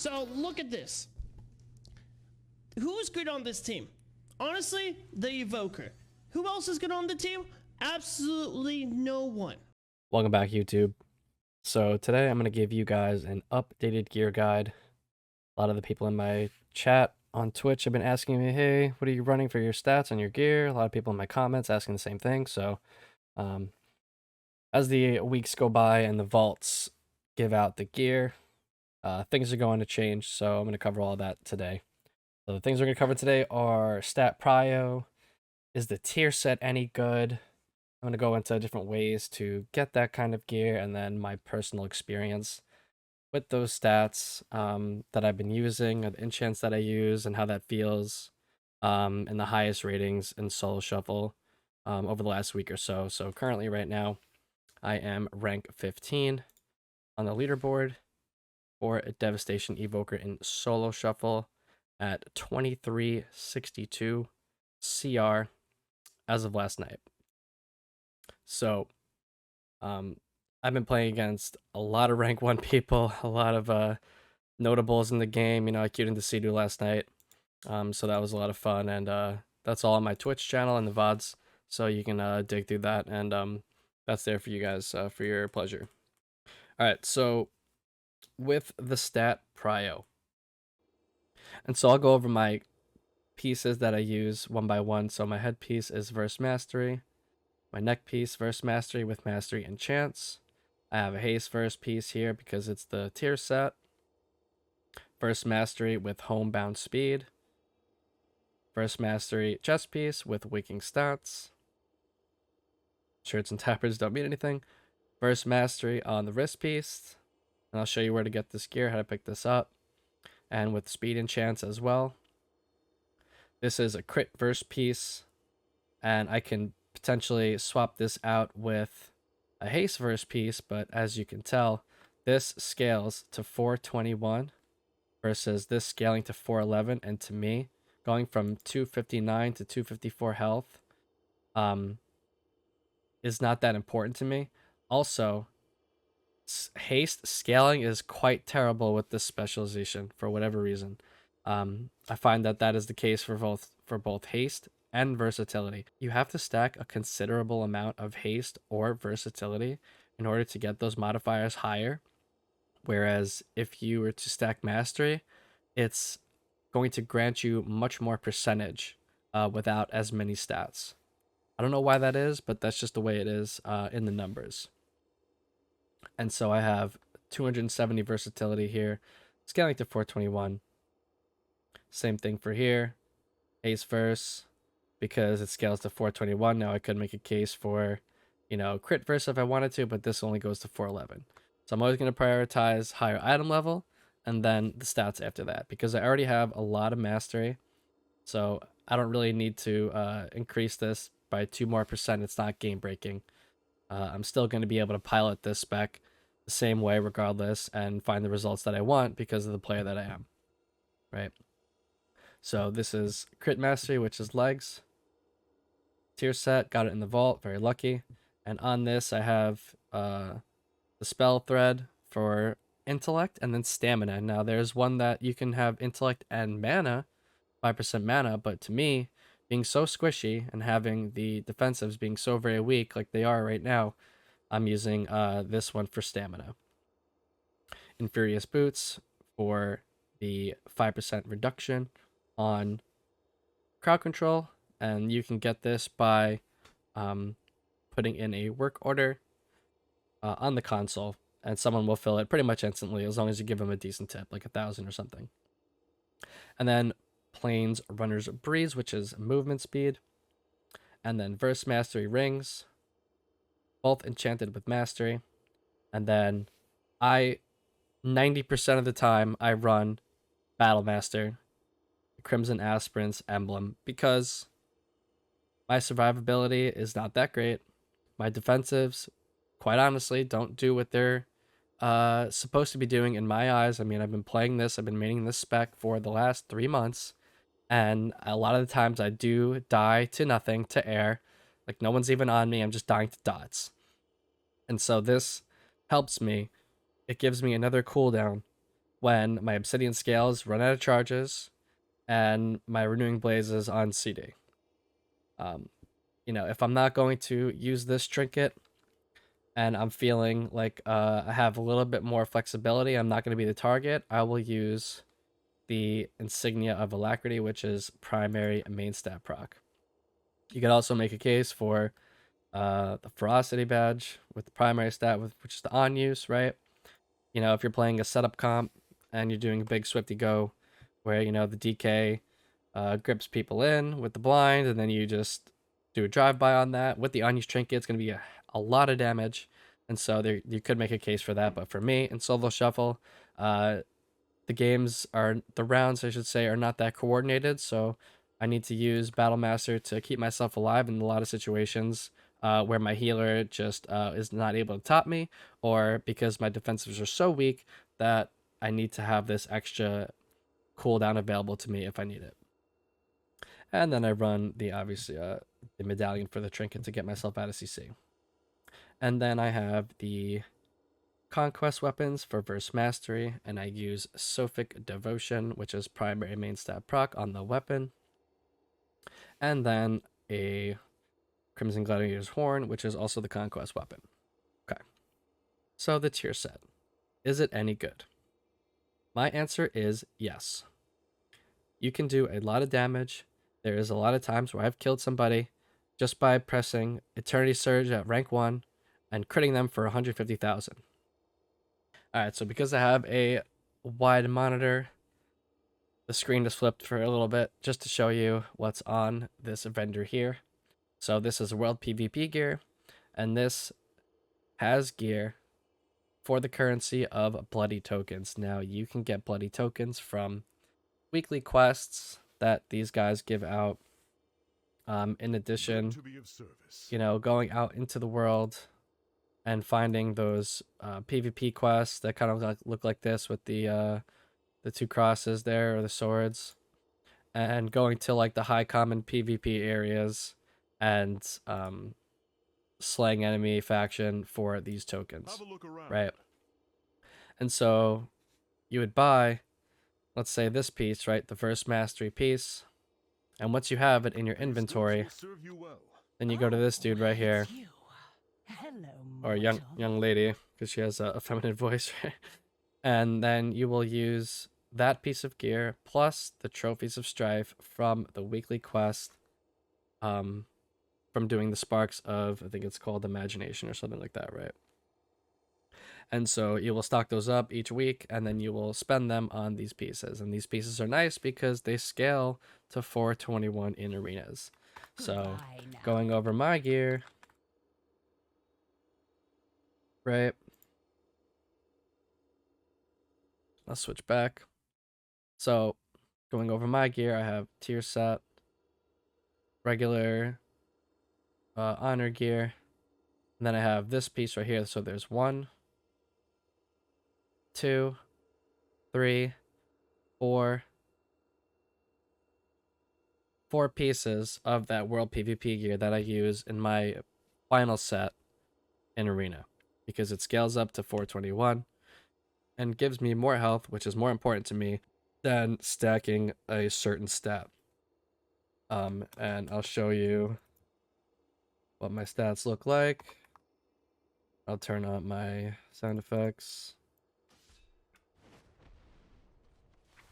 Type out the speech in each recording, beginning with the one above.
So look at this. Who's good on this team? Honestly, the Evoker. Who else is good on the team? Absolutely no one. Welcome back, YouTube. So today I'm going to give you guys an updated gear guide. A lot of the people in my chat on Twitch have been asking me, hey, what are you running for your stats on your gear? A lot of people in my comments asking the same thing. So as the weeks go by and the vaults give out the gear, things are going to change. So I'm going to cover all that today. So the things we're going to cover today are stat prio. Is the tier set any good? I'm going to go into different ways to get that kind of gear and then my personal experience with those stats that I've been using, the enchants that I use, and how that feels, and the highest ratings in Solo Shuffle over the last week or so. So currently right now, I am rank 15 on the leaderboard for a Devastation Evoker in Solo Shuffle at 2362 CR as of last night. So I've been playing against a lot of rank 1 people, a lot of notables in the game. You know, I queued into Sea-Doo last night, so that was a lot of fun, and that's all on my Twitch channel and the VODs, so you can dig through that, and that's there for you guys for your pleasure. Alright, so with the stat prio, and so I'll go over my pieces that I use one by one. So my headpiece is Verse Mastery, my neck piece, Verse Mastery with Mastery and Chance. I have a haste verse piece here because it's the tier set. Verse Mastery with Homebound Speed. Verse Mastery chest piece with Waking Stats. Shirts and tappers don't mean anything. Verse Mastery on the wrist piece. And I'll show you where to get this gear, how to pick this up. And with Speed and Chance as well. This is a crit verse piece. And I can potentially swap this out with a haste verse piece, but as you can tell, this scales to 421 versus this scaling to 411, and to me, going from 259 to 254 health is not that important to me. Also, haste scaling is quite terrible with this specialization for whatever reason. I find that that is the case for both haste and versatility. You have to stack a considerable amount of haste or versatility in order to get those modifiers higher. Whereas if you were to stack mastery, it's going to grant you much more percentage without as many stats. I don't know why that is, but that's just the way it is in the numbers. And so I have 270 versatility here, scaling to 421. Same thing for here. Ace verse, because it scales to 421. Now I could make a case for, you know, crit verse if I wanted to, but this only goes to 411. So I'm always going to prioritize higher item level and then the stats after that, because I already have a lot of mastery. So I don't really need to increase this by 2 more percent. It's not game breaking. I'm still going to be able to pilot this spec the same way regardless and find the results that I want because of the player that I am, right? So this is crit mastery, which is legs. Tier set, got it in the vault, very lucky. And on this I have the spell thread for intellect and then stamina. Now there's one that you can have intellect and mana, 5% mana, but to me, being so squishy and having the defensives being so very weak like they are right now, I'm using this one for stamina. Infurious Boots for the 5% reduction on crowd control, and you can get this by putting in a work order on the console, and someone will fill it pretty much instantly as long as you give them a decent tip, like 1,000 or something. And then Plains Runner's Breeze, which is movement speed, and then Verse Mastery Rings, both enchanted with Mastery. And then 90% of the time I run Battle Master, Crimson Aspirant's emblem, because my survivability is not that great. My defensives, quite honestly, don't do what they're supposed to be doing in my eyes. I mean, I've been playing this, I've been maining this spec for the last 3 months, and a lot of the times I do die to nothing, to air. Like, no one's even on me, I'm just dying to dots. And so this helps me. It gives me another cooldown when my Obsidian Scales run out of charges and my Renewing Blaze is on CD. If I'm not going to use this trinket and I'm feeling like I have a little bit more flexibility, I'm not going to be the target, I will use the Insignia of Alacrity, which is primary main stat proc. You could also make a case for the Ferocity badge with the primary stat, which is the on use, right? If you're playing a setup comp and you're doing a big Swifty Go where, the DK grips people in with the blind, and then you just do a drive-by on that. With the on use trinket, it's going to be a lot of damage, and so there you could make a case for that. But for me, in solo shuffle, the rounds, I should say, are not that coordinated, so I need to use Battle Master to keep myself alive in a lot of situations where my healer just is not able to top me, or because my defensives are so weak that I need to have this extra cooldown available to me if I need it. And then I run the medallion for the trinket to get myself out of CC. And then I have the conquest weapons for verse mastery, and I use Sophic Devotion, which is primary main stat proc on the weapon. And then a Crimson Gladiator's Horn, which is also the conquest weapon. Okay. So the tier set. Is it any good? My answer is yes. You can do a lot of damage. There is a lot of times where I've killed somebody just by pressing Eternity Surge at rank 1 and critting them for 150,000. Alright, so because I have a wide monitor, the screen is flipped for a little bit just to show you what's on this vendor here. So this is World PvP gear, and this has gear for the currency of bloody tokens. Now, you can get bloody tokens from weekly quests that these guys give out. In addition, going out into the world and finding those PvP quests that kind of look like this with the two crosses there, or the swords, and going to like the high common PvP areas and slaying enemy faction for these tokens, right? And so you would buy, let's say, this piece, right, the first mastery piece, and once you have it in your inventory, then you go to this dude right here, or young lady, because she has a feminine voice, right? And then you will use that piece of gear plus the trophies of strife from the weekly quest, from doing the sparks of, I think it's called imagination or something like that, right? And so you will stock those up each week, and then you will spend them on these pieces. And these pieces are nice because they scale to 421 in arenas. So going over my gear, right? I'll switch back. So going over my gear, I have tier set, regular, honor gear, and then I have this piece right here. So there's 1, 2, 3, 4 pieces of that World PvP gear that I use in my final set in Arena, because it scales up to 421 and gives me more health, which is more important to me than stacking a certain stat. And I'll show you what my stats look like. I'll turn on my sound effects.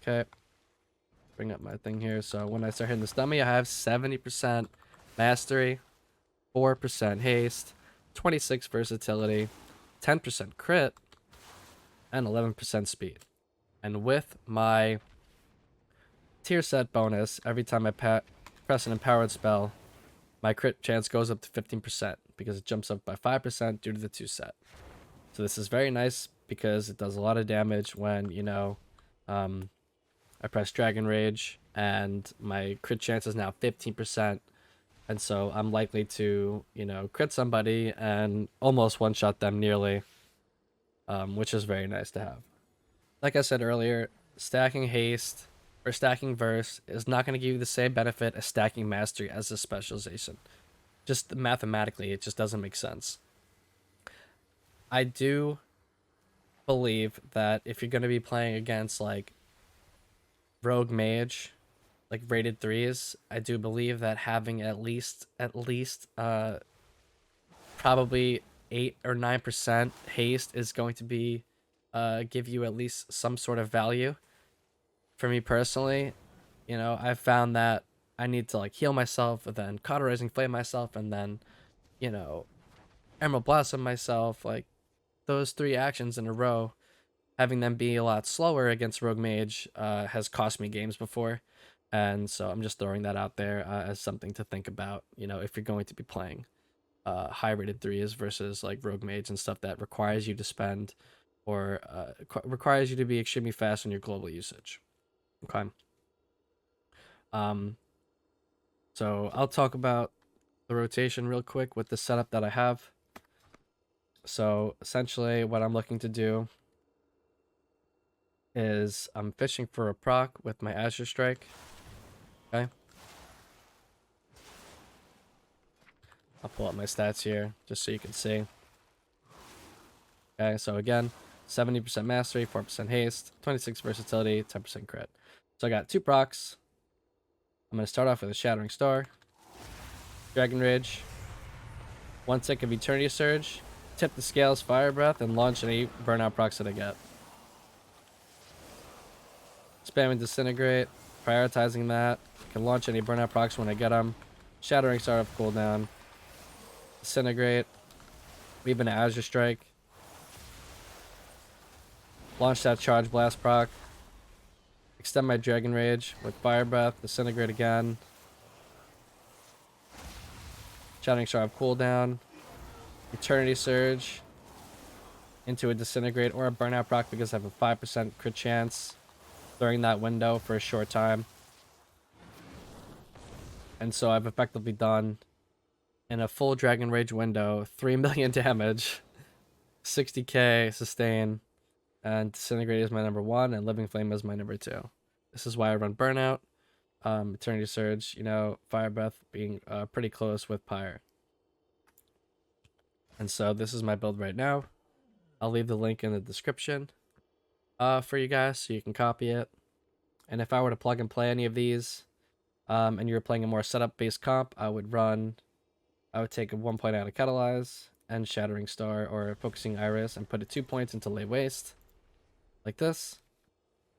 Okay. Bring up my thing here. So when I start hitting this dummy, I have 70% mastery, 4% haste, 26 versatility, 10% crit, and 11% speed. And with my tier set bonus, every time I press an empowered spell, my crit chance goes up to 15% because it jumps up by 5% due to the 2 set. So this is very nice because it does a lot of damage when, I press Dragon Rage and my crit chance is now 15%. And so I'm likely to, crit somebody and almost one-shot them nearly, which is very nice to have. Like I said earlier, stacking haste or stacking verse is not going to give you the same benefit as stacking mastery as a specialization. Just mathematically, it just doesn't make sense. I do believe that if you're going to be playing against like rogue mage, like rated 3s, I do believe that having at least probably 8 or 9% haste is going to be give you at least some sort of value. For me personally, you know, I've found that I need to like heal myself, and then cauterizing flame myself, and then, you know, emerald blossom myself. Like those 3 actions in a row, having them be a lot slower against rogue mage has cost me games before. And so I'm just throwing that out there as something to think about, you know, if you're going to be playing high rated 3s versus like rogue mage and stuff that requires you to spend or requires you to be extremely fast on your global usage. Okay. Um, so I'll talk about the rotation real quick with the setup that I have. So essentially what I'm looking to do is I'm fishing for a proc with my Azure Strike. Okay. I'll pull up my stats here just so you can see. Okay, so again, 70% mastery, 4% haste, 26 versatility, 10% crit. So I got 2 procs. I'm going to start off with a Shattering Star, Dragon Rage, 1 tick of Eternity Surge, tip the scales, Fire Breath, and launch any burnout procs that I get. Spamming Disintegrate, prioritizing that. Can launch any burnout procs when I get them. Shattering Star of cooldown. Disintegrate. Weave an Azure Strike. Launch that Charge Blast proc. Extend my Dragon Rage with Fire Breath. Disintegrate again. Shattering Star of cooldown. Eternity Surge. Into a Disintegrate or a Burnout proc because I have a 5% crit chance during that window for a short time. And so I've effectively done, in a full Dragon Rage window, 3 million damage, 60k sustain, and Disintegrate is my number 1, and Living Flame is my number 2. This is why I run Burnout, Eternity Surge, you know, Fire Breath being pretty close with Pyre. And so this is my build right now. I'll leave the link in the description for you guys so you can copy it. And if I were to plug and play any of these, and you were playing a more setup-based comp, I would take a 1 point out of Catalyze and Shattering Star or Focusing Iris and put it 2 points into Lay Waste. Like this.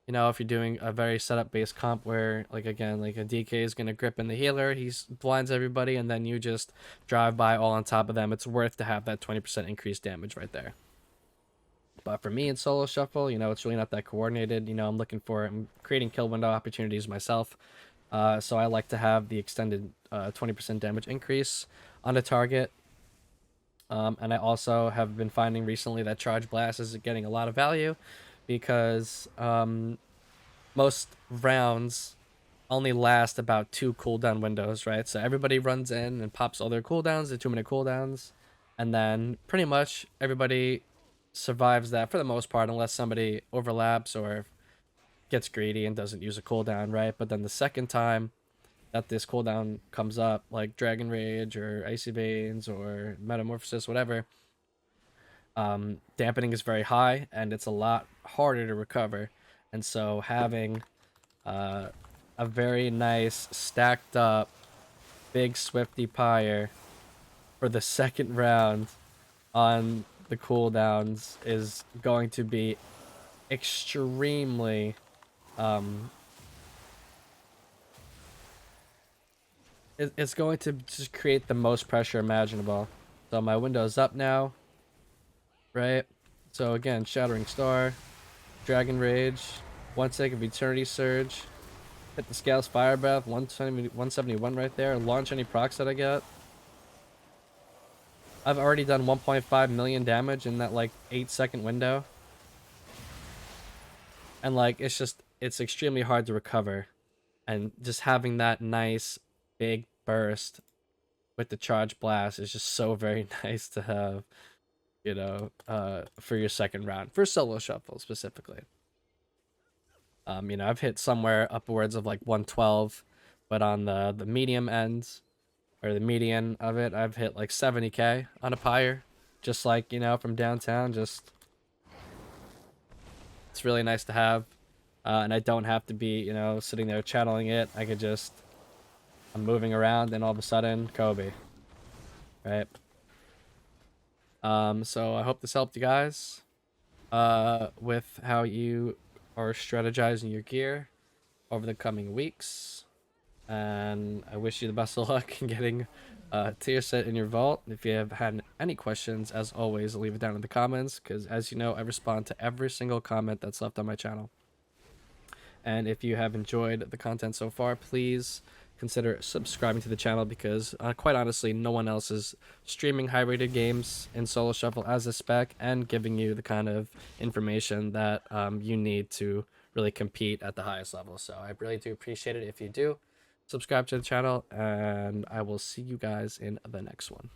You know, if you're doing a very setup-based comp where, like, again, like a DK is going to grip in the healer, he blinds everybody, and then you just drive by all on top of them, it's worth to have that 20% increased damage right there. But for me in solo shuffle, you know, it's really not that coordinated. You know, I'm creating kill window opportunities myself. So I like to have the extended 20% damage increase on a target. And I also have been finding recently that Charge Blast is getting a lot of value because most rounds only last about 2 cooldown windows, right? So everybody runs in and pops all their cooldowns, the 2-minute cooldowns, and then pretty much everybody survives that for the most part unless somebody overlaps or gets greedy and doesn't use a cooldown, right? But then the second time that this cooldown comes up, like Dragon Rage or Icy Veins or Metamorphosis, whatever, dampening is very high and it's a lot harder to recover. And so having a very nice stacked up big Swifty Pyre for the second round on the cooldowns is going to be extremely it's going to just create the most pressure imaginable. So my window's up now, right? So again, Shattering Star, Dragon Rage, 1 tick of Eternity Surge, hit the Scales Fire Breath, 171 right there, launch any procs that I get. I've already done 1.5 million damage in that like 8-second window. And like it's extremely hard to recover. And just having that nice big burst with the Charge Blast is just so very nice to have, you know, for your second round, for solo shuffle specifically. You know, I've hit somewhere upwards of like 112, but on the medium end or the median of it, I've hit like 70k on a pyre, just like, you know, from downtown, just It's really nice to have, and I don't have to be, you know, sitting there channeling it. I could just, I'm moving around, and all of a sudden, Kobe, right? So I hope this helped you guys, with how you are strategizing your gear over the coming weeks, and I wish you the best of luck in getting tier set in your vault. If you have had any questions, as always, leave it down in the comments, because as you know, I respond to every single comment that's left on my channel. And if you have enjoyed the content so far, please consider subscribing to the channel, because quite honestly, no one else is streaming high rated games in solo shuffle as a spec and giving you the kind of information that you need to really compete at the highest level. So I really do appreciate it if you do subscribe to the channel, and I will see you guys in the next one.